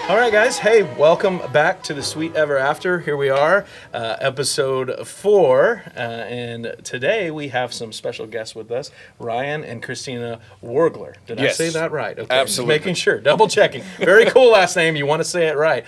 All right, guys. Hey, welcome back to the Sweet Ever After. Here we are, episode 4. And today we have some special guests with us, Ryan and Christina Wargler. Did I Yes. say that right? Okay. Absolutely. Just making sure, double checking. Very cool last name. You want to say it right.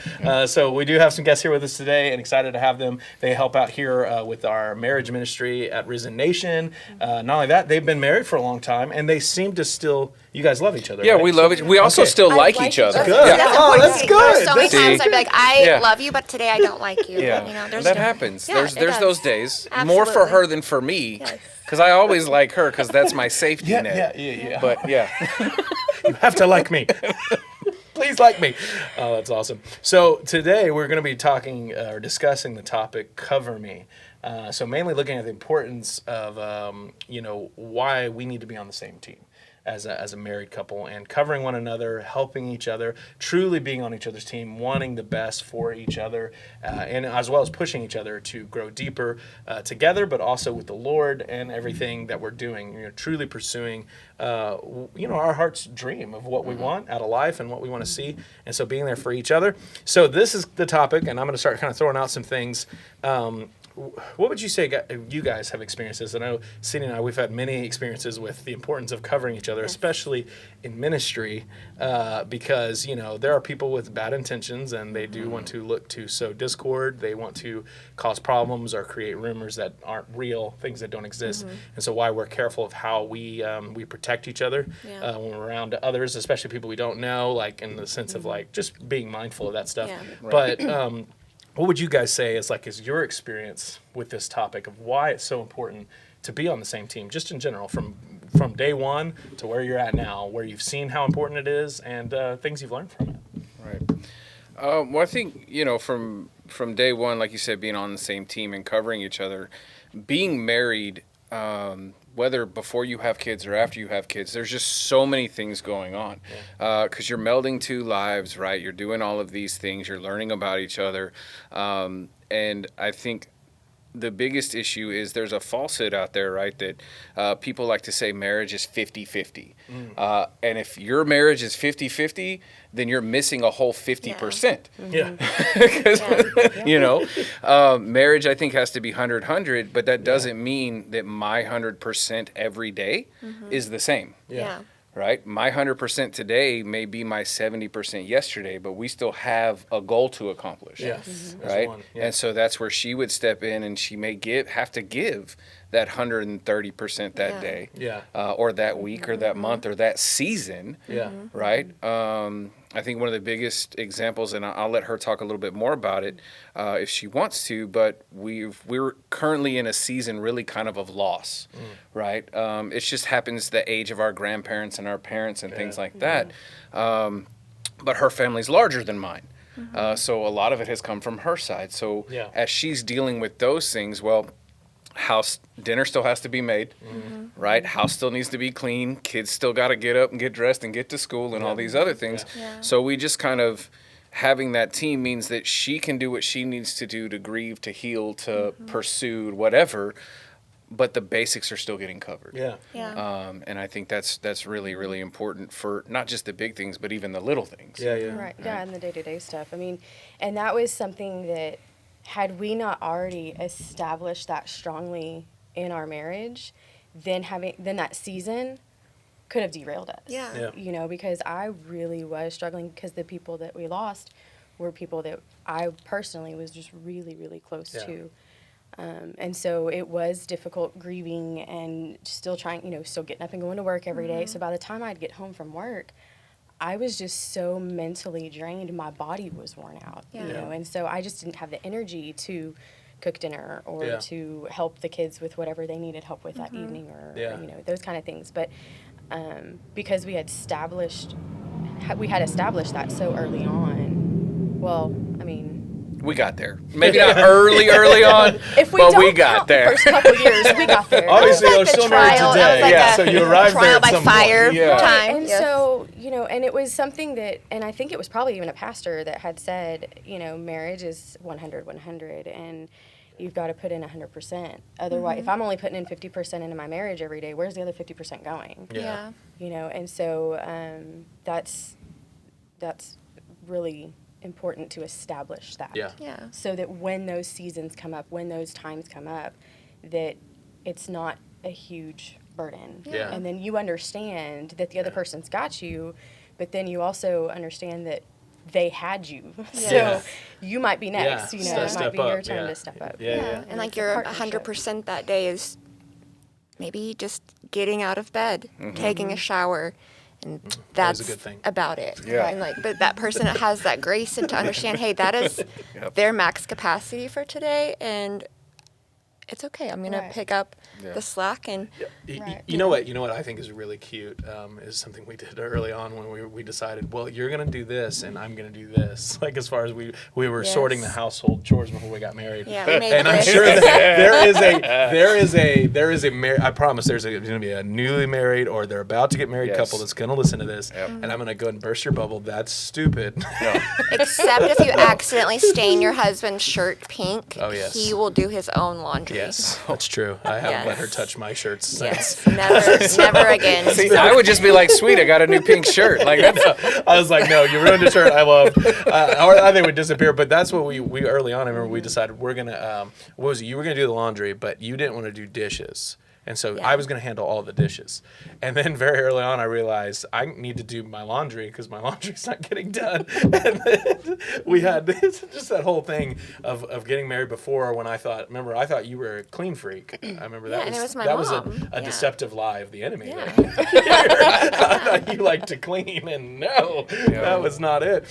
So we do have some guests here with us today and excited to have them. They help out here with our marriage ministry at Risen Nation. Not only that, they've been married for a long time and they seem to still, you guys love each other. Yeah, right? we love it. We also Okay. still I like like each other. each Good. other. Yeah. That's Oh, important that's to me. good. There's so many See? times I'd be like, I Yeah. love you, but today I don't like you. Yeah, You know, there's that different- happens. Yeah, there's it there's does. those days. More for Absolutely. her than for me, Yes. because I always like her because that's my safety Yeah, net. yeah. But yeah, You have to like me. Please like me. Oh, that's awesome. So today we're going to be talking or discussing the topic "Cover Me." So mainly looking at the importance of why we need to be on the same team as a married couple and covering one another, helping each other, truly being on each other's team, wanting the best for each other, and as well as pushing each other to grow deeper together, but also with the Lord and everything that we're doing. Truly pursuing, our heart's dream of what we want out of life and what we want to see, and so being there for each other. So this is the topic, and I'm going to start kind of throwing out some things. What would you say you guys have experienced this? I know Cindy and I, we've had many experiences with the importance of covering each other, especially in ministry, because, there are people with bad intentions and they do want to look to sow discord. They want to cause problems or create rumors that aren't real, things that don't exist. And so why we're careful of how we protect each other Yeah. when we're around others, especially people we don't know, like in the sense of like just being mindful of that stuff. Yeah. But what would you guys say is your experience with this topic of why it's so important to be on the same team, just in general, from day one to where you're at now, where you've seen how important it is and things you've learned from it? right. Well, I think from day one, like you said, being on the same team and covering each other, being married. Whether before you have kids or after you have kids, there's just so many things going on because you're melding two lives, right? You're doing all of these things. You're learning about each other. And I think the biggest issue is there's a falsehood out there, right, that people like to say marriage is 50-50. And if your marriage is 50-50, then you're missing a whole 50%. Yeah. Because, Yeah. marriage, I think, has to be 100-100, but that doesn't mean that my 100% every day is the same, Yeah. right? My 100% today may be my 70% yesterday, but we still have a goal to accomplish, Yes. As right? one, yeah. And so that's where she would step in, and she may have to give that 130% that Yeah. day, Yeah. or that week, or that month, or that season, Yeah. right? I think one of the biggest examples, and I'll let her talk a little bit more about it if she wants to, but we're currently in a season really kind of loss, right? It just happens the age of our grandparents and our parents and things like that. But her family's larger than mine. So a lot of it has come from her side. So Yeah. as she's dealing with those things, well, dinner still has to be made, right? House still needs to be clean. Kids still got to get up and get dressed and get to school and all these other things. Yeah. So we just kind of having that team means that she can do what she needs to do to grieve, to heal, to pursue, whatever. But the basics are still getting covered. Yeah. Yeah. And I think that's really, really important for not just the big things, but even the little things. Yeah. Yeah. Right. Yeah, and the day-to-day stuff. I mean, and that was something that had we not already established that strongly in our marriage, then that season could have derailed us. Yeah. Yeah. Because I really was struggling because the people that we lost were people that I personally was just really, really close Yeah. to. And so it was difficult grieving and still trying, still getting up and going to work every day. So by the time I'd get home from work, I was just so mentally drained. My body was worn out, Yeah. Yeah. and so I just didn't have the energy to cook dinner or Yeah. to help the kids with whatever they needed help with that evening or, Yeah. those kind of things. But because we had established that so early on, well, I mean, We got there. Maybe not early on, if we but don't we got count there. the first couple years, we got there. Obviously, That you're was like still the married trial. today. That was like Yeah. a So you arrived there trial at by some fire point. Yeah. time. And Yes. so, and it was something that, and I think it was probably even a pastor that had said, marriage is 100, and you've got to put in 100%. Otherwise, if I'm only putting in 50% into my marriage every day, where's the other 50% going? Yeah. Yeah. And so that's really important to establish that. Yeah. Yeah. So that when those seasons come up, when those times come up, that it's not a huge burden. Yeah. And then you understand that the other person's got you, but then you also understand that they had you. So Yeah. you might be next. Yeah. You know, So it might step be your up. time Yeah. to step up. Yeah, yeah. And like it's a your partnership. 100% that day is maybe just getting out of bed, taking a shower, and that's a good thing. about it. Yeah. And like, but that person has that grace and to understand, hey, that is Yep. their max capacity for today, and it's okay. I'm gonna Right. pick up Yeah. the slack and Right. You know what? You know what I think is really cute is something we did early on when we decided. Well, you're gonna do this, and I'm gonna do this. Like as far as we were sorting the Yes. household chores before we got married. yeah, we made And the I'm list. sure that there is a I promise there's going to be a newly married or they're about to get married Yes. couple that's going to listen to this, Yep. and I'm going to go and burst your bubble. That's stupid. No. Except if you accidentally stain your husband's shirt pink, Oh, yes. he will do his own laundry. Yes, that's true. I haven't let her Yes. touch my shirts since. Yes, never again. See, I would just be like, sweet, I got a new pink shirt. Like that's I was like, no, you ruined a shirt I love. Or I think it would disappear. But that's what we early on, I remember we decided we're going to, what was it? You were going to do the laundry, but you didn't want to do dishes. And so Yeah. I was going to handle all the dishes. And then very early on, I realized I need to do my laundry because my laundry's not getting done. And then we had this, just that whole thing of getting married before when I thought you were a clean freak. I remember that Yeah, and it was my that was mom. a Yeah. deceptive lie of the enemy. Yeah. I thought you liked to clean, and no, that was not it.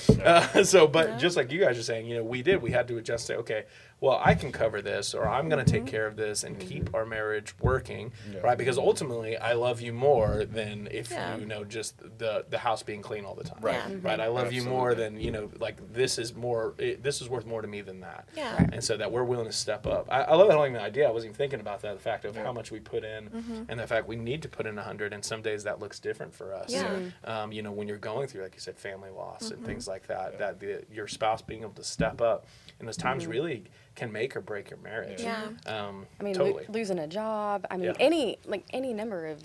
But just like you guys are saying, we had to adjust. Say, okay, well, I can cover this, or I'm going to take care of this and keep our marriage working, right? Because ultimately, I love you more than if Yeah. just the house being clean all the time, Right. Yeah. Right? I love you more Absolutely. than like this is more. This is worth more to me than that. Yeah. Right. And so that we're willing to step up. I love that whole idea. I wasn't even thinking about that. The fact of how much we put in, and the fact we need to put in 100, and some days that looks different for us. Yeah. When you're going through, like you said, family loss and things like that, your spouse being able to step up in those times really can make or break your marriage. Yeah. I mean, Totally. losing a job. I mean, Yeah. any number of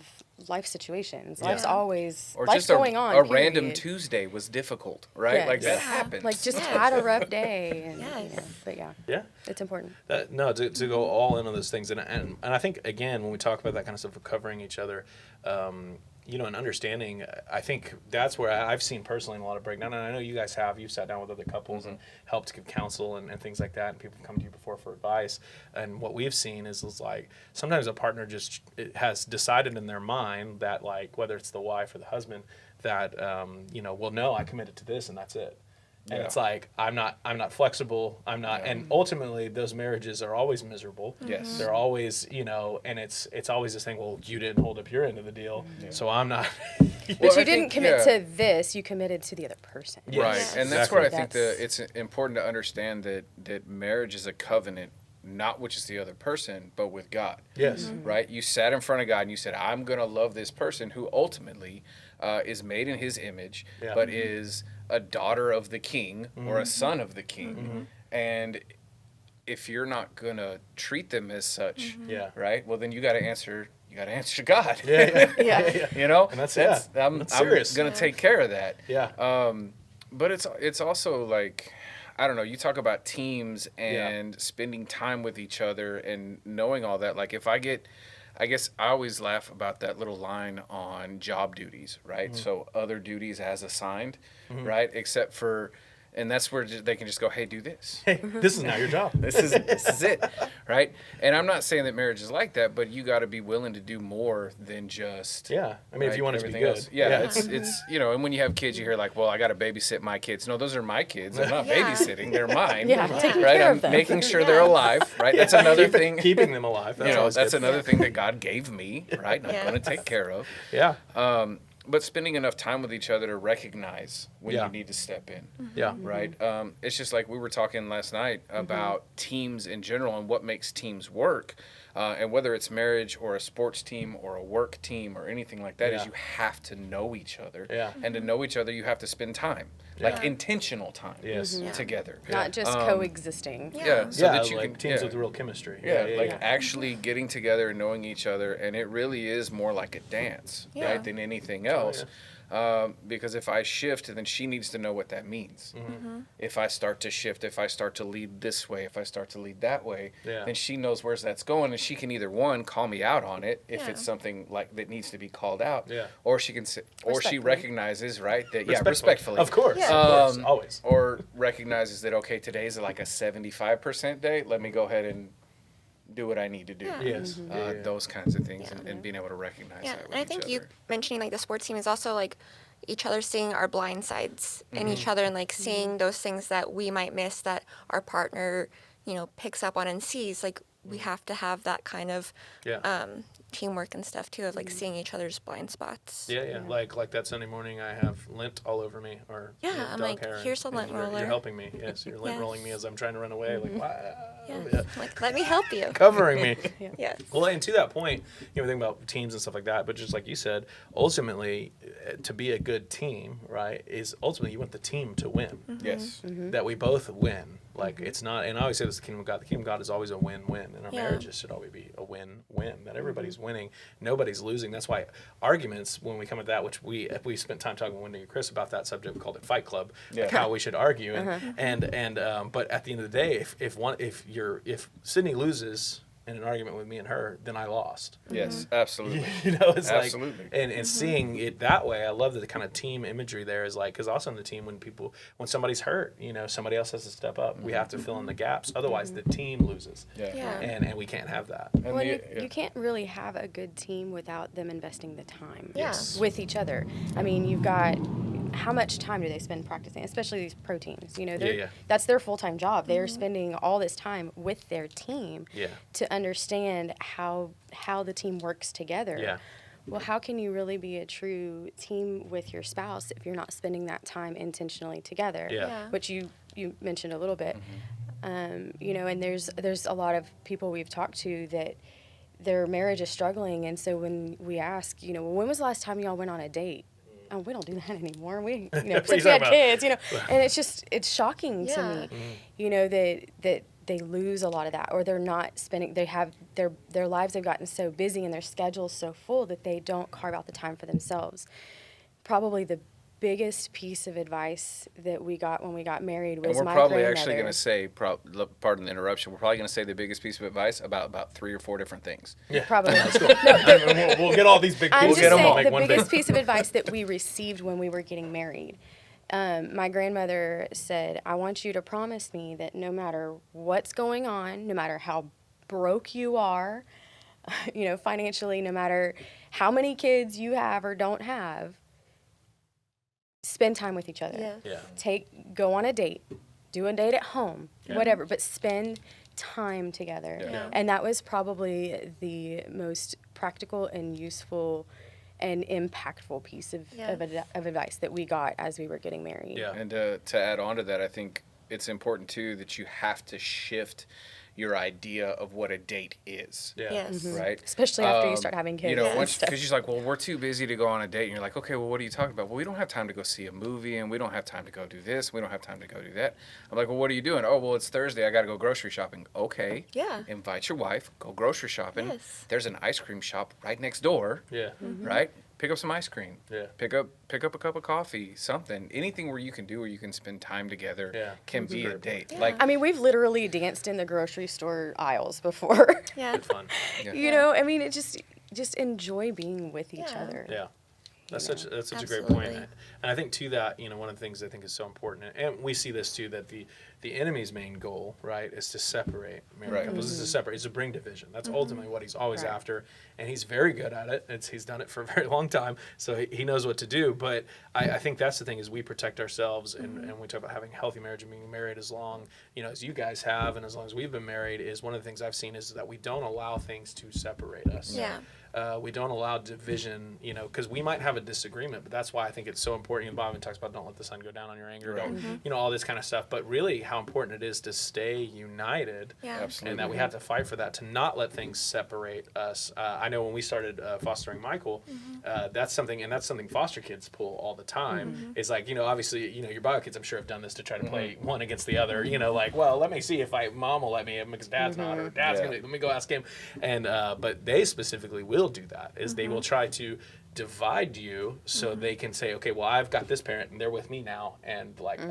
life situations. Yeah. Life's always or life's just going on. a random period. Tuesday was difficult, right? Like that Yes. happens. Like just Yes. had a rough day. And, Yes. but yeah, Yeah. it's important. No, to go all in on those things, and I think again when we talk about that kind of stuff of covering each other, and understanding, I think that's where I've seen personally in a lot of breakdown, and I know you guys have. You've sat down with other couples and helped give counsel and things like that, and people come to you before for advice. And what we've seen is like sometimes a partner just has decided in their mind that like whether it's the wife or the husband that well no, I committed to this and that's it. And Yeah. it's like I'm not flexible. I'm not, Yeah. and ultimately those marriages are always miserable. Yes. They're always, and it's always this thing. Well, you didn't hold up your end of the deal, so I'm not. But Well, you I didn't think, commit yeah. to this. You committed to the other person. Yes, Right, and that's where I think That's- it's important to understand that marriage is a covenant, not with just the other person, but with God. Yes. Right? You sat in front of God and you said, I'm going to love this person who ultimately is made in his image, Yeah. but is a daughter of the king or a son of the king. And if you're not going to treat them as such, Yeah. right? Well, then you got to answer God. Yeah. Yeah. You know? And that's I'm serious. going to take care of that. Yeah. But it's also like, I don't know, you talk about teams and spending time with each other and knowing all that. Like I guess I always laugh about that little line on job duties, right? So other duties as assigned, right? Except for, and that's where they can just go, hey, do this. Hey, this is not your job. This is it, right? And I'm not saying that marriage is like that, but you got to be willing to do more than just Yeah. I mean, if right, you want it to be everything good. else. Yeah, it's and when you have kids, you hear like, well, I got to babysit my kids. No, those are my kids. I'm not Yeah. babysitting; they're mine. Yeah, taking right. care I'm of them. making sure they're alive. Right. That's another thing. Keeping them alive. That's always That's good. another thing that God gave me. Right. And I'm Yeah. going to take care of. Yeah. But spending enough time with each other to recognize when Yeah. you need to step in. Yeah. Right. It's just like we were talking last night about teams in general and what makes teams work. And whether it's marriage or a sports team or a work team or anything like that, is Yeah. you have to know each other. Yeah. And to know each other, you have to spend time, like Yeah. intentional time Yes. Yeah. together. Not just coexisting. Yeah. So yeah, that you like can teams with real chemistry. yeah, like yeah. actually getting together and knowing each other, and it really is more like a dance, Yeah. right, than anything else. Because if I shift, then she needs to know what that means. If I start to shift, if I start to lead this way, if I start to lead that way, Yeah. then she knows where that's going, and she can either one call me out on it if Yeah. it's something like that needs to be called out, Yeah. or she can say, or she Respectfully. recognizes respectfully, Of course, Yeah. of course, Um, always. or recognizes that okay, today's like a 75% day. Let me go ahead and do what I need to do. Yeah. Yes. Yeah, yeah. Those kinds of things, and being able to recognize Yeah, that with and I each think other. you mentioning like the sports team is also like each other seeing our blind sides in each other and like seeing those things that we might miss that our partner, picks up on and sees. Like we have to have that kind of Yeah. teamwork and stuff too of like seeing each other's blind spots. Yeah. Like that Sunday morning, I have lint all over me, or Yeah, dog I'm like, hair, and- here's a and lint you're roller. helping me. Yes, you're lint Yes. rolling me as I'm trying to run away. Like, wow. Yeah. Yeah. Like let me help you. Covering me. Yes. Well, and to that point, think about teams and stuff like that. But just like you said, ultimately, to be a good team, right, is ultimately you want the team to win. Yes. That we both win. Like it's not, and I always say this: the kingdom of God. The kingdom of God is always a win-win, and our Yeah. marriages should always be a win-win. That everybody's winning, nobody's losing. That's why arguments, when we come at that, which we spent time talking with Wendy and Chris about that subject, we called it Fight Club, like how we should argue, and but at the end of the day, if Sydney loses in an argument with me and her, then I lost. Yes, absolutely. It's Absolutely. like, and seeing it that way, I love the kind of team imagery there is like, because also in the team, when somebody's hurt, somebody else has to step up. We have to fill in the gaps. Otherwise, the team loses. Yeah. And we can't have that. And Well, the- you can't really have a good team without them investing the time Yes. with each other. I mean, you've got how much time do they spend practicing, especially these pro teams? Yeah. That's their full-time job. They're spending all this time with their team Yeah. to understand how the team works together. Yeah. Well, how can you really be a true team with your spouse if you're not spending that time intentionally together? Yeah. Yeah. Which you mentioned a little bit. And there's a lot of people we've talked to that their marriage is struggling, and so when we ask, well, when was the last time y'all went on a date? Oh, we don't do that anymore. We, What are you since we talking had about? kids, and it's shocking Yeah. to me, that they lose a lot of that, or they're not spending. They have their lives have gotten so busy and their schedules so full that they don't carve out the time for themselves. Probably the biggest piece of advice that we got when we got married was And we're my probably grandmother. actually going to say, pardon the interruption, we're probably going to say the biggest piece of advice about 3 or 4 different things. Yeah. Probably. That's cool. we'll get all these big I'm pieces. just and we'll saying make the one biggest big. piece of advice that we received when we were getting married. My grandmother said, I want you to promise me that no matter what's going on, no matter how broke you are, financially, no matter how many kids you have or don't have, spend time with each other. Yeah. Yeah. Go on a date, do a date at home, Yeah. whatever, but spend time together. Yeah. And that was probably the most practical and useful and impactful piece of advice that we got as we were getting married. Yeah. And to add on to that, I think it's important too that you have to shift your idea of what a date is. Yeah. Yes. Right? Especially after you start having kids. Once, because she's like, well, we're too busy to go on a date. And you're like, okay, well, what are you talking about? Well, we don't have time to go see a movie, and we don't have time to go do this. We don't have time to go do that. I'm like, well, what are you doing? Oh, well, it's Thursday. I got to go grocery shopping. Okay. Yeah. Invite your wife. Go grocery shopping. Yes. There's an ice cream shop right next door. Yeah. Right? Pick up some ice cream. Yeah. Pick up a cup of coffee. Something. Anything where you can do where you can spend time together Yeah. can That's a be a great date. point. Like, I mean, we've literally danced in the grocery store aisles before. Yeah. Good fun. I mean, it just enjoy being with each Yeah. other. Yeah. That's such a great Absolutely. point. And I think to that, one of the things I think is so important, and we see this too, that the enemy's main goal, right, is to separate married Right. couples. Is to separate, is to bring division. That's ultimately what he's always Right. after, and he's very good at it. He's done it for a very long time, so he knows what to do. But I think that's the thing is we protect ourselves, and we talk about having a healthy marriage and being married as long, as you guys have, and as long as we've been married. Is one of the things I've seen is that we don't allow things to separate us. Yeah. We don't allow division, because we might have a disagreement, but that's why I think it's so important. Bob even talks about don't let the sun go down on your anger, don't, all this kind of stuff. But really, how important it is to stay united, Yeah. Absolutely. and that we have to fight for that, to not let things separate us. I know when we started fostering Michael, that's something foster kids pull all the time. Is like, obviously, your bio kids, I'm sure, have done this to try to play one against the other. Like, well, let me see if mom will let me, because dad's not, or dad's Yeah. gonna. Let me go ask him. And but they specifically will do that. Is they will try to divide you so they can say, okay, well, I've got this parent and they're with me now, and like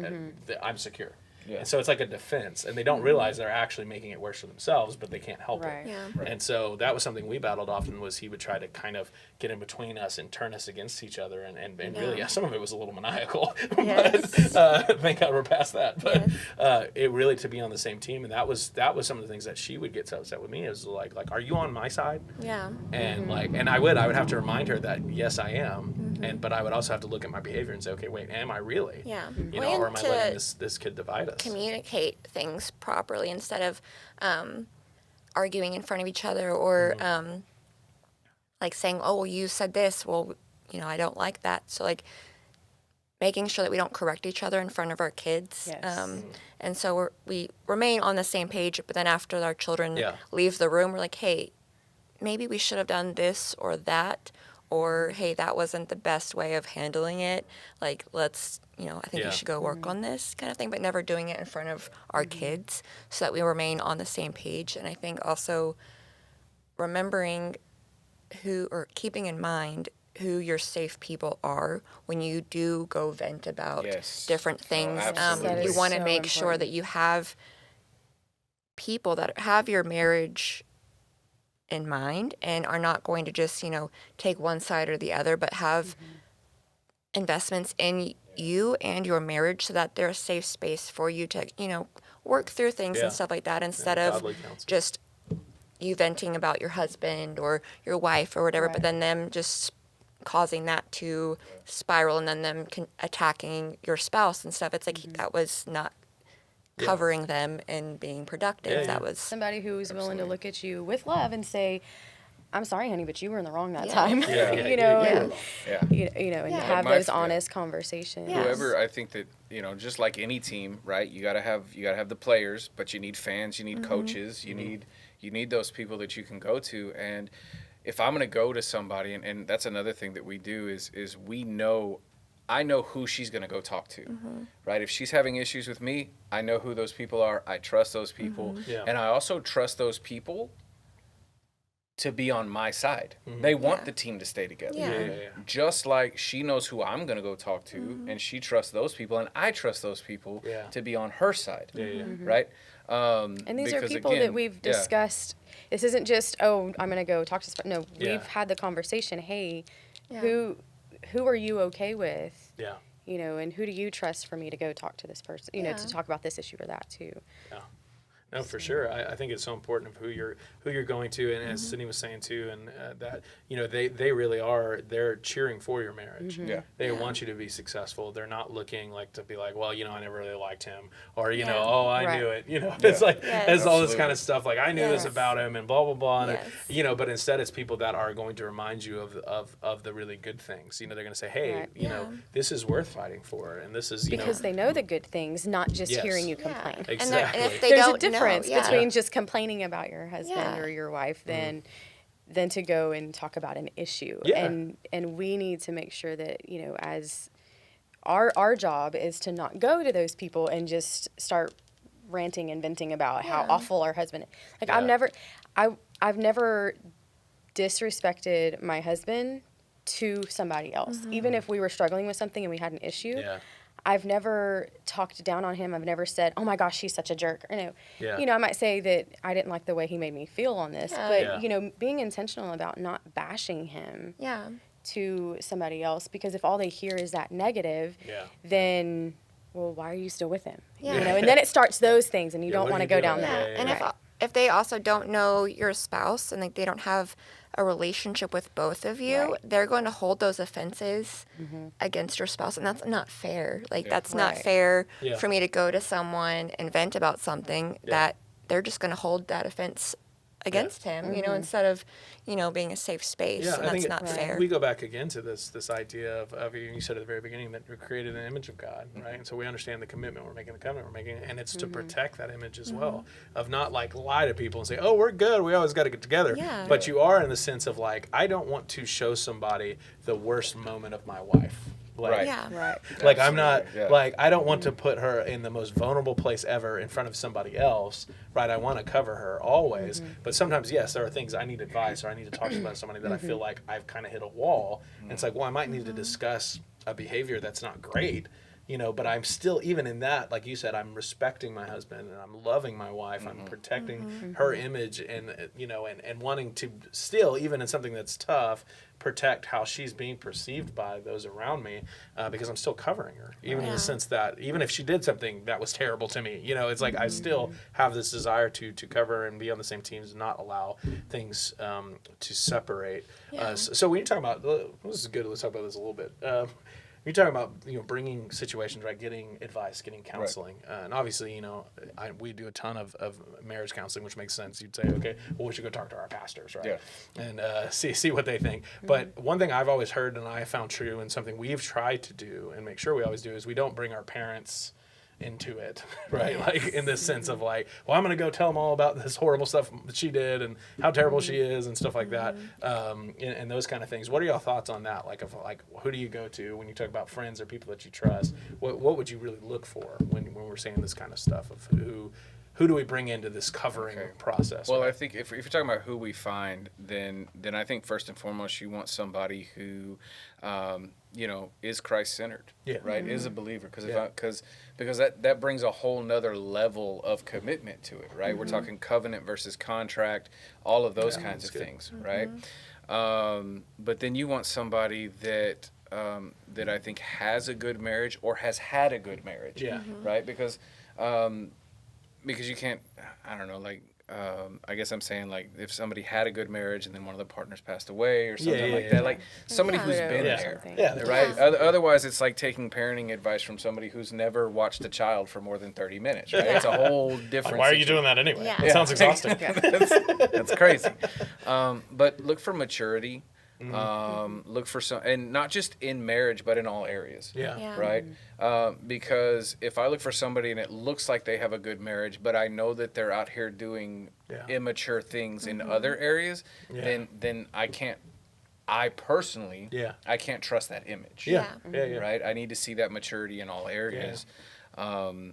I'm secure. Yeah. And so it's like a defense, and they don't realize they're actually making it worse for themselves, but they can't help Right. it. Yeah. And so that was something we battled often, was he would try to kind of get in between us and turn us against each other, and really, some of it was a little maniacal, Yes. but thank God we're past that. But Yes. it really to be on the same team, and that was some of the things that she would get so upset with me, is like, are you on my side? Yeah. And like, and I would have to remind her that yes, I am, but I would also have to look at my behavior and say, okay, wait, am I really? Yeah. You Well, know, or and am I to letting this kid divide us? communicate things properly instead of arguing in front of each other, or like saying, oh, well, you said this, well, I don't like that. So like making sure that we don't correct each other in front of our kids. Yes. And so we remain on the same page, but then after our children Yeah. leave the room, we're like, hey, maybe we should have done this or that, or hey, that wasn't the best way of handling it. Like, let's, I think Yeah. you should go work on this kind of thing, but never doing it in front of our kids, so that we remain on the same page. And I think also remembering keeping in mind who your safe people are when you do go vent about Yes. different things. absolutely. That You is want to so make sure important. that you have people that have your marriage in mind and are not going to just, take one side or the other, but have investments in you and your marriage, so that they're a safe space for you to, work through things Yeah. and stuff like that, instead of godly counsel. just you venting about your husband or your wife or whatever, but Right. then them just causing that to spiral, and then them attacking your spouse and stuff. It's like that was not covering them and being productive. Yeah, yeah. That was Somebody who's willing to look at you with love and say, I'm sorry, honey, but you were in the wrong that Yeah. time. Yeah, yeah, you know, yeah, and Yeah. and Yeah. have My- those yeah. honest conversations. Yeah. Whoever, I think that, just like any team, right? You gotta have the players, but you need fans, you need coaches, you need those people that you can go to. And if I'm gonna go to somebody, and that's another thing that we do is I know who she's gonna go talk to, right? If she's having issues with me, I know who those people are. I trust those people, Yeah. and I also trust those people to be on my side. They want Yeah. the team to stay together. Yeah. Yeah. Just like she knows who I'm going to go talk to, and she trusts those people, and I trust those people Yeah. to be on her side, Yeah. right? And these are Because people again, that we've yeah. discussed. This isn't just, oh, I'm going to go talk to no, Yeah. we've had the conversation. Hey, Yeah. who are you okay with? Yeah. And who do you trust for me to go talk to this person, to Yeah. talk about this issue or that too. Yeah. No, for sure. I think it's so important of who you're going to, and as Sydney was saying too, and that they really are. They're cheering for your marriage. Yeah. They want you to be successful. They're not looking like to be like, well, I never really liked him, or Yeah. oh, I Right. knew it. It's like Yes. it's all this Absolutely. kind of stuff. Like I knew this Yes. about him, and blah blah blah. And, Yes. but instead, it's people that are going to remind you of the really good things. They're going to say, hey, Right. Yeah. this is worth fighting for, and this is Because they know the good things, not just Yes. hearing you Yeah. complain. Exactly. And if they There's don't a difference know, between just complaining about your husband Yeah. or your wife than to go and talk about an issue. Yeah. And we need to make sure that, as our job is to not go to those people and just start ranting and venting about how Yeah. awful our husband is. Like Yeah. I've never disrespected my husband to somebody else. Even if we were struggling with something and we had an issue. Yeah. I've never talked down on him. I've never said, "Oh my gosh, he's such a jerk." Yeah. I might say that I didn't like the way he made me feel on this, Yeah. but Yeah. being intentional about not bashing him Yeah. to somebody else, because if all they hear is that negative, Yeah. then well, why are you still with him? Yeah. And then it starts those things, and you Yeah, don't what are want to you go doing? down Yeah. that. And Right. if they also don't know your spouse and they don't have a relationship with both of you, Right. they're going to hold those offenses against your spouse, and that's not fair. Like that's not Right. fair Yeah. for me to go to someone and vent about something that they're just going to hold that offense against him, instead of, being a safe space. Yeah, And I that's think not fair. we go back again to this idea of you said at the very beginning that we're created in the image of God, right? And so we understand the commitment we're making, the covenant we're making, and it's to protect that image as well, of not like lie to people and say, oh, we're good, we always got to get together. Yeah. But you are in the sense of like, I don't want to show somebody the worst moment of my wife. Like, Right. Yeah. Right. like I'm not Absolutely, yeah. like I don't want to put her in the most vulnerable place ever in front of somebody else, right? I want to cover her always, but sometimes yes, there are things I need advice or I need to talk to somebody that I feel like I've kind of hit a wall, and it's like, well, I might need to discuss a behavior that's not great. But I'm still, even in that, like you said, I'm respecting my husband and I'm loving my wife. I'm protecting her image and, and wanting to still, even in something that's tough, protect how she's being perceived by those around me, because I'm still covering her, even in the sense that even if she did something that was terrible to me, it's like I still have this desire to cover her and be on the same teams and not allow things to separate us. So when you talk about, this is good, let's talk about this a little bit. You're talking about bringing situations, right? Getting advice, getting counseling, and obviously we do a ton of marriage counseling, which makes sense. You'd say, okay, well we should go talk to our pastors, right? Yeah. And see what they think. But one thing I've always heard and I found true, and something we've tried to do and make sure we always do, is we don't bring our parents into it, right? Like in this sense of like, well, I'm going to go tell them all about this horrible stuff that she did and how terrible she is and stuff like that, and those kind of things. What are y'all thoughts on that? Like, who do you go to when you talk about friends or people that you trust? What would you really look for when we're saying this kind of stuff of who do we bring into this covering process? Well, right? I think if you're talking about who we find, then I think first and foremost you want somebody who, is Christ-centered, right? Is a believer, because that brings a whole nother level of commitment to it, right? We're talking covenant versus contract, all of those kinds of things, right? But then you want somebody that I think has a good marriage or has had a good marriage, right? Because you can't, I don't know, like, I guess I'm saying, like, if somebody had a good marriage and then one of the partners passed away or something that, like somebody who's been there, right? Otherwise, it's like taking parenting advice from somebody who's never watched a child for more than 30 minutes, right? It's a whole different Why are you doing that anyway? Yeah. It sounds exhausting. That's crazy. But look for maturity. Look for some, and not just in marriage, but in all areas. Yeah. Right? Because if I look for somebody and it looks like they have a good marriage, but I know that they're out here doing immature things in other areas, then I can't. I personally, I can't trust that image. Right? I need to see that maturity in all areas. And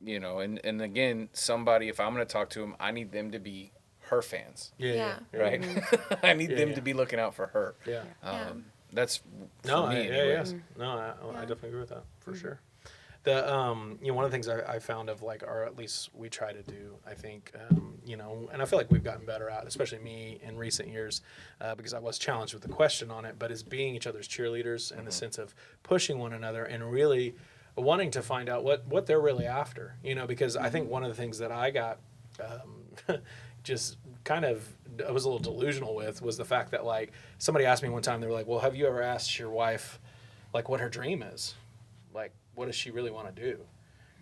again, somebody, if I'm going to talk to them, I need them to be her fans. Right? I need them to be looking out for her. That's for me anyways. I definitely agree with that for sure. The one of the things I found of like, or at least we try to do, I think, and I feel like we've gotten better at, especially me in recent years, because I was challenged with the question on it, but is being each other's cheerleaders in the sense of pushing one another and really wanting to find out what they're really after, because I think one of the things that I got just kind of, I was a little delusional with, was the fact that like somebody asked me one time, they were like, well, have you ever asked your wife like what her dream is? Like, what does she really want to do?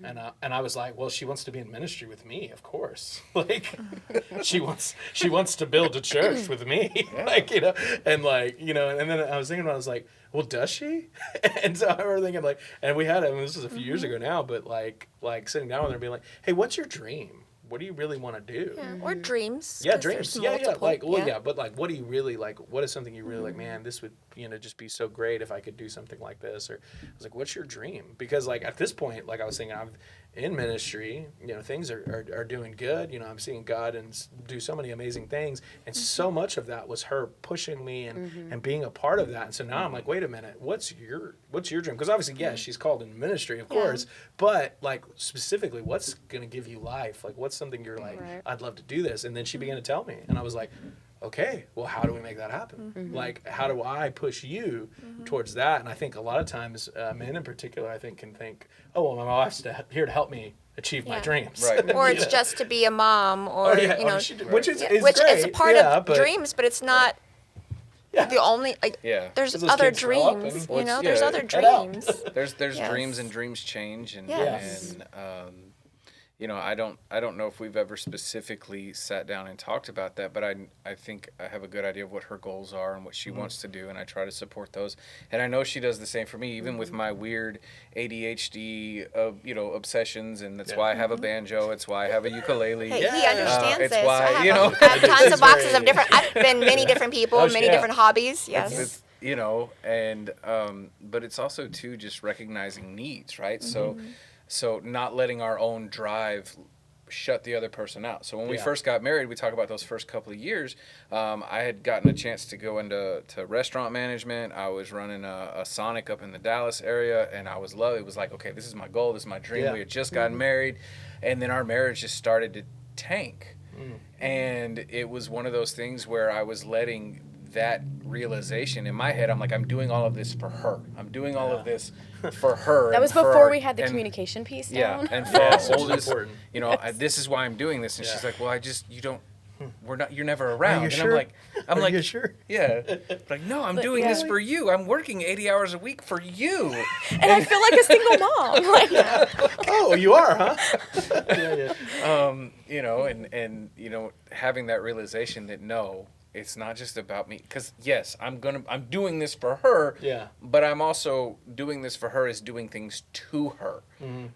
And I was like, well, she wants to be in ministry with me, of course. Like, she wants to build a church with me, like, and like, and then I was thinking about it, I was like, well, does she? And so I remember thinking like, and we had it, this was a few years ago now, but like sitting down with her and being like, hey, what's your dream? What do you really want to do? Yeah, or dreams. Yeah, 'cause dreams. there's Yeah. multiple. Like, well, but like, what do you really like? What is something you really like? Man, this would, just be so great if I could do something like this. Or I was like, what's your dream? Because like at this point, like I was thinking, I'm in ministry. Things are doing good. I'm seeing God and do so many amazing things, and so much of that was her pushing me and being a part of that. And so now I'm like, wait a minute, what's your dream? Because obviously, yes, she's called in ministry, of course, but like specifically, what's gonna give you life? Like, what's something you're like, I'd love to do this? And then she began to tell me, and I was like, okay, well, how do we make that happen? Like, how do I push you towards that? And I think a lot of times, men in particular, I think, can think, oh, well, my wife's here to help me achieve my dreams. Right. Or it's just to be a mom, or which is which great. is a part of but, dreams, but it's not the only there's Those other kids grow up dreams, and- there's other dreams. There's Yes. dreams, and dreams change, and Yes. I don't know if we've ever specifically sat down and talked about that, but I think I have a good idea of what her goals are and what she wants to do, and I try to support those. And I know she does the same for me, even with my weird ADHD obsessions, and that's why I have a banjo. It's why I have a ukulele. Hey, he understands it's this. why, I have tons of boxes of different. I've been many different people, many yeah. different hobbies. Yes. you know, and but it's also too just recognizing needs, right? So not letting our own drive shut the other person out. So when we Yeah. first got married, we talk about those first couple of years. I had gotten a chance to go into restaurant management. I was running a Sonic up in the Dallas area, and I was it was like, okay, this is my goal, this is my dream. Yeah. We had just gotten married, and then our marriage just started to tank. And it was one of those things where I was letting that realization in my head, I'm like, I'm doing all of this for her. I'm doing all of this for her. That and was for before our- we had the and- communication piece Yeah, down. and for Yeah, our which is oldest, important. you know, this is why I'm doing this. And Yeah. she's like, well, you're never around. you And sure? I'm Are like, you sure? yeah. Like, no, I'm doing yeah. this for you. I'm working 80 hours a week for you. And I feel like a single mom. Like, Oh, you are, huh? yeah. You know, and you know, having that realization that no, it's not just about me. Because yes, I'm doing this for her. Yeah. But I'm also doing this for her is doing things to her,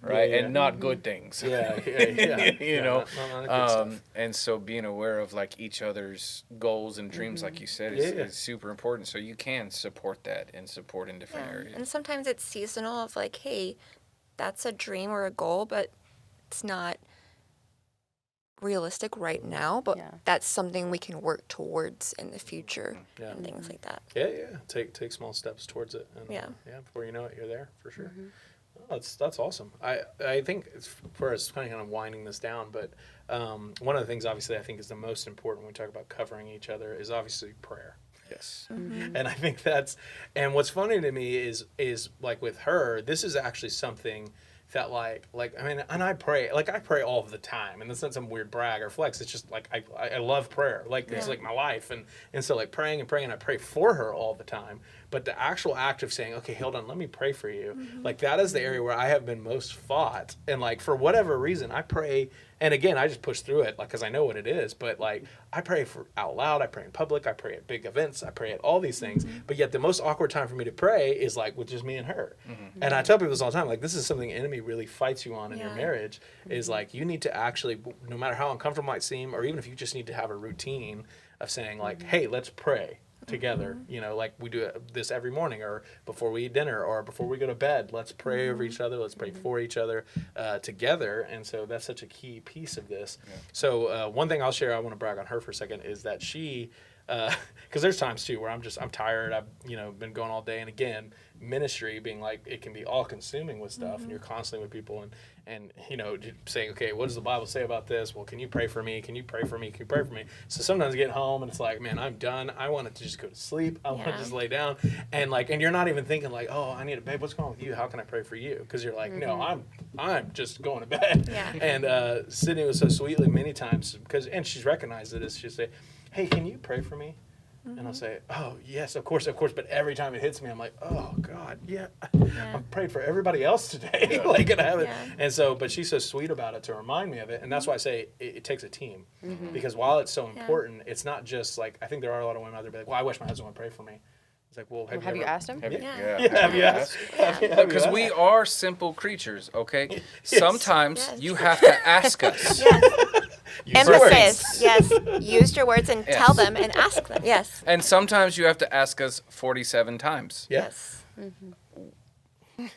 right? Yeah, yeah. And not good things. Yeah, yeah. You know, not good stuff. and so being aware of like each other's goals and dreams, like you said, Yeah. is super important. So you can support that and support in different areas. And sometimes it's seasonal of like, hey, that's a dream or a goal, but it's not realistic right now, but Yeah. that's something we can work towards in the future Yeah. and things like that. Yeah. Take small steps towards it. And, Yeah. Before you know it, you're there for sure. Oh, that's awesome. I think it's for us kind of winding this down, but one of the things obviously I think is the most important when we talk about covering each other is obviously prayer. Yes. And I think and what's funny to me is like with her, this is actually something that like I mean, and I pray all the time, and that's not some weird brag or flex. It's just like I love prayer, like it's like my life, and so like praying, and I pray for her all the time. But the actual act of saying, okay, hold on, let me pray for you, like that is the area where I have been most fought, and like for whatever reason, I pray. And again, I just push through it, like, because I know what it is. But like, I pray for out loud. I pray in public. I pray at big events. I pray at all these things. But yet, the most awkward time for me to pray is like with just me and her. And I tell people this all the time. Like, this is something the enemy really fights you on in your Yeah. marriage. Is like you need to actually, no matter how uncomfortable it might seem, or even if you just need to have a routine of saying like, hey, let's pray together, you know, like we do this every morning or before we eat dinner or before we go to bed. Let's pray over each other. Let's pray for each other together. And so that's such a key piece of this. Yeah. So one thing I'll share, I want to brag on her for a second, is that she, because there's times too where I'm tired. I've been going all day, and again, ministry being like it can be all consuming with stuff, and you're constantly with people and saying, okay, what does the Bible say about this? Well, can you pray for me? Can you pray for me? Can you pray for me? So sometimes I get home and it's like, man, I'm done. I want to just go to sleep. I want to just lay down, and you're not even thinking like, oh, I need a babe. What's going on with you? How can I pray for you? Because you're like, no, I'm just going to bed. Yeah. And Sydney was so sweetly many times and she's recognized it, as she'll say, hey, can you pray for me? And I'll say, oh, yes, of course. But every time it hits me, I'm like, oh, God, yeah. I've prayed for everybody else today. And I haven't. Yeah. And so, but she's so sweet about it to remind me of it. And that's why I say it takes a team. Because while it's so important, it's not just like, I think there are a lot of women out there be like, well, I wish my husband would pray for me. It's like, well, have you asked him? Have you Have you asked? Because we are simple creatures, okay? Yes. Sometimes Yes. you have to ask us. Use the words. Emphasis, yes. Use your words and tell them and ask them. Yes. And sometimes you have to ask us 47 times. Yeah. Yes.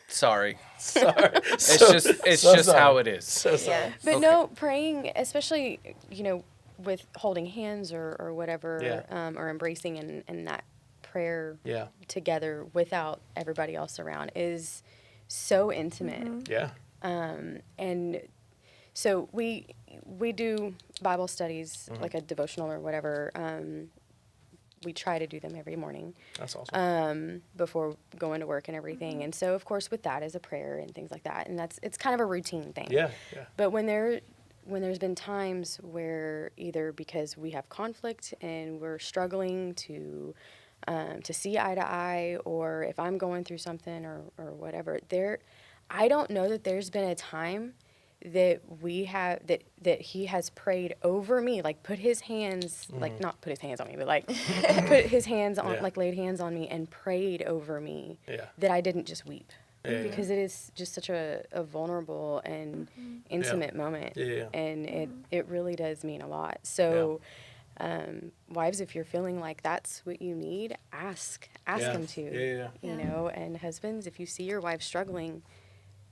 Sorry. Sorry. It's just sorry. how it is. So sorry. Yeah. But Okay. no, praying, especially, with holding hands or whatever, Yeah. or embracing and that prayer Yeah. together without everybody else around is so intimate. Yeah. And so we do Bible studies, like a devotional or whatever. We try to do them every morning That's awesome. before going to work and everything. And so, of course, with that is a prayer and things like that. And it's kind of a routine thing. Yeah. But when there's been times where either because we have conflict and we're struggling to see eye to eye, or if I'm going through something or whatever, I don't know that there's been a time that that he has prayed over me, like put his hands, like not put his hands on me, but like put his hands on, Yeah. like laid hands on me and prayed over me, Yeah. that I didn't just weep. Yeah. Because it is just such a vulnerable and intimate moment. Yeah. And it really does mean a lot. So Wives, if you're feeling like that's what you need, ask Yeah. them to. Yeah. You know, and husbands, if you see your wife struggling,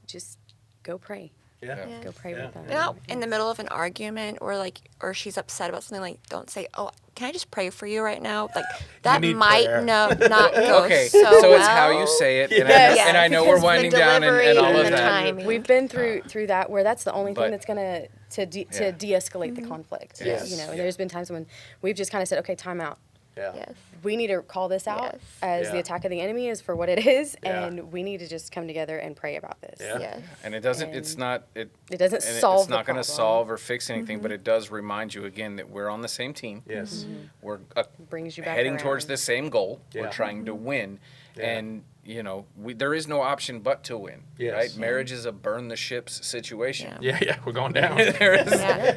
just go pray. Yeah. Yeah. Go pray Yeah. with them. You're not in the middle of an argument or she's upset about something, like, don't say, oh, can I just pray for you right now? Like, that need might prayer. not go Okay, so so it's well. how you say it, and, Yes. and I know Because we're winding the down and all delivery of and the that. timing. We've been through that where that's the only But- thing that's gonna to Yeah. de-escalate the conflict. Yes. You know, and Yeah. there's been times when we've just kind of said, okay, time out. Yeah. Yes. We need to call this out Yes. as Yeah. the attack of the enemy is for what it is, Yeah. and we need to just come together and pray about this. Yeah. Yes. And it doesn't. It's And not. It doesn't and solve It's the not going to problem. solve or fix anything, but it does remind you again that we're on the same team. Yes. We're Brings you back heading towards around. the same goal. Yeah. We're trying to win, Yeah. and there is no option but to win. Yes. Right? Marriage is a burn the ships situation. Yeah. Yeah. We're going down. Yeah.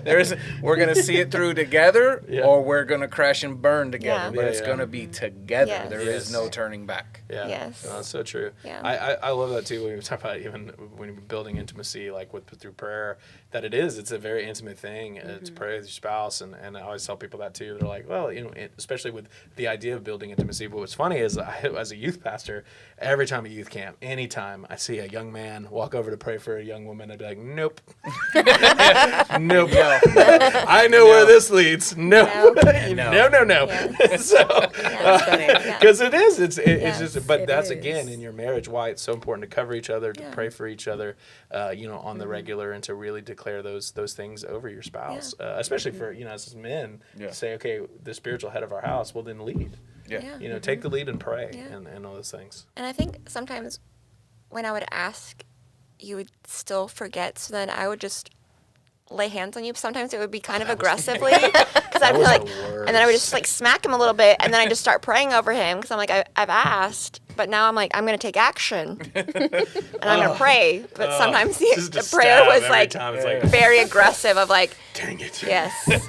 We're gonna see it through together, Yeah. or we're gonna crash and burn together. Yeah. But Yeah, it's yeah. gonna be together. Yes. There Yes. is no turning back. Yeah. Yes. No, that's so true. Yeah. I love that too when we talk about even when you're building intimacy, like through prayer, that it's a very intimate thing to pray with your spouse. And I always tell people that too. They're like, well, especially with the idea of building intimacy. But what's funny is as a youth pastor, every time at youth camp, anytime I see a young man walk over to pray for a young woman, I'd be like, nope. Nope. I know where this leads. No. No. No. Yeah. So, Yeah. because it is, it's Yes, just, but it that's is. again in your marriage why it's so important to cover each other, to Yeah. pray for each other, on the regular, and to really declare those things over your spouse, especially for as men, Yeah. to say, okay, the spiritual head of our house will then lead. Yeah. Yeah. Take the lead and pray, Yeah. and all those things. And I think sometimes when I would ask, you would still forget. So then I would just lay hands on you. Sometimes it would be kind of aggressively because I'd be was like, the and then I would just worst. like smack him a little bit, and then I just start praying over him because I'm like, I've asked, but now I'm like, I'm gonna take action and I'm gonna pray. But sometimes Just a the prayer stab was every like time. It's like, very aggressive of like, dang it. yes, She's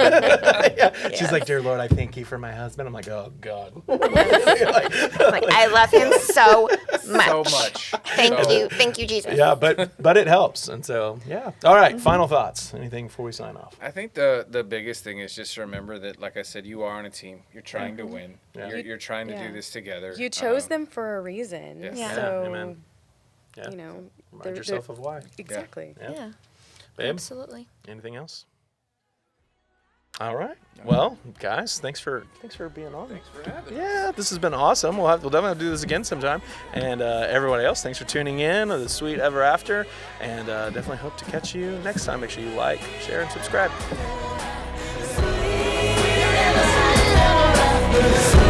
Yes. like, dear Lord, I thank you for my husband. I'm like, oh God. I'm like, I love him so much. So much. Thank you, Jesus. Yeah, but it helps, and so yeah. All right, final thoughts. Anything before we sign off? I think the biggest thing is just remember that, like I said, you are on a team. You're trying to win. Yeah. You're trying to Yeah. do this together. You chose them for a reason. Yes. Yeah. So, Amen. Yeah. Remind Remind yourself of why. Exactly. Yeah. Yeah, Babe, absolutely. anything else? All right. Well, guys, thanks for being on. Thanks for having us. Yeah, this has been awesome. We'll definitely do this again sometime. And everybody else, thanks for tuning in to the Sweet Ever After. And definitely hope to catch you next time. Make sure you like, share, and subscribe. Sweet